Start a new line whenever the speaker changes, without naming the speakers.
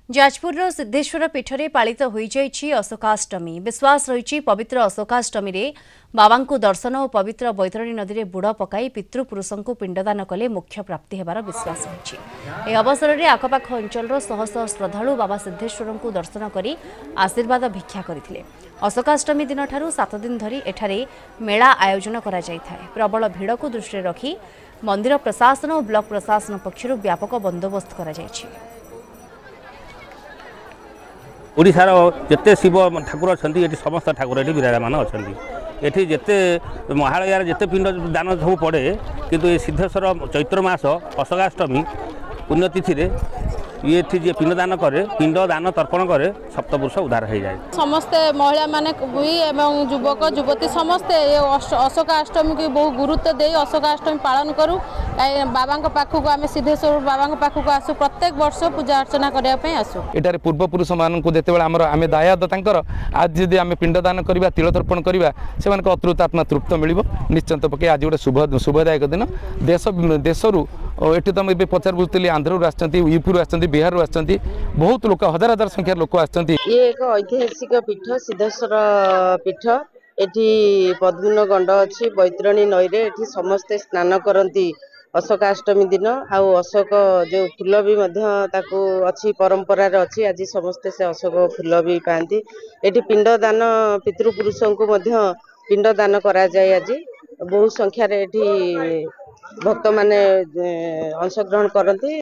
जाजपुर सिद्धेश्वर पीठ में पालित हो अशोकाष्टमी। विश्वास रही पवित्र अशोकाष्टमी रे बाबा को दर्शन और पवित्र बैतरणी नदी में बुड़ पकाई पितृपुरुष को पिंडदान कले मोक्ष प्राप्ति होबार विश्वास रही। अवसर में आखपाख अंचल शह शह श्रद्धालु बाबा सिद्धेश्वर को दर्शन कर आशीर्वाद भिक्षा करते। अशोकाष्टमी दिन ठारू 7 दिन धरी एठारे मेला आयोजन करा जाय थाए। प्रबल भीड़ को दृष्टि रखी मंदिर प्रशासन और ब्लॉक प्रशासन पक्षर व्यापक बंदोबस्त करा जायछि।
ओडिशार जिते शिव ठाकुर अच्छा ये समस्त ठाकुर ये विराजमान अच्छा ये जिते महालयार जिते पिंड दान सब पड़े किंतु ये सिद्धेश्वर चैत्र मास अशोकाष्टमी पुण्यतिथि ये जी पिंडदान करे पिंडदान तर्पण करे सप्तपुरुष उद्धार हो जाए।
समस्त महिला माने भी एवं युवक युवती समस्ते अशोकाष्टमी को बहुत गुरुत्व दे अशोकाष्टमी पालन करूँ। बाबा पाखक आम सिद्धेश्वर बाबा पाखक आसू प्रत्येक वर्ष पूजा अर्चना करने आसू।
एटार पूर्वपुरुष मान जिते आम दायाद आज जदि आम पिंडदान करवा तिल तर्पण करवा से अतृप्त आत्मा तृप्त मिल निश्चिंत पके आज गोटे शुभदायक दिन देशरू ये तुम पचार बुझी आंध्र यूपी बिहार बहुत लोक हजार हजार संख्यार लोक आसछन्ति।
ये एक ऐतिहासिक पीठ सिद्धेश्वर पीठ एठी पद्मन गंड अच्छी बैतरणी नई रे एठी समस्ते स्नान करती अशोकाष्टमी दिन आउ अशोक जो फूल भी अच्छी परंपरा अच्छी आज समस्ते से अशोक फूल भी पाती एठी पिंडदान पितृपुरुष को पिंडदान करा जाए। आज बहुत संख्यार एठी भक्त माने अंशग्रहण करती।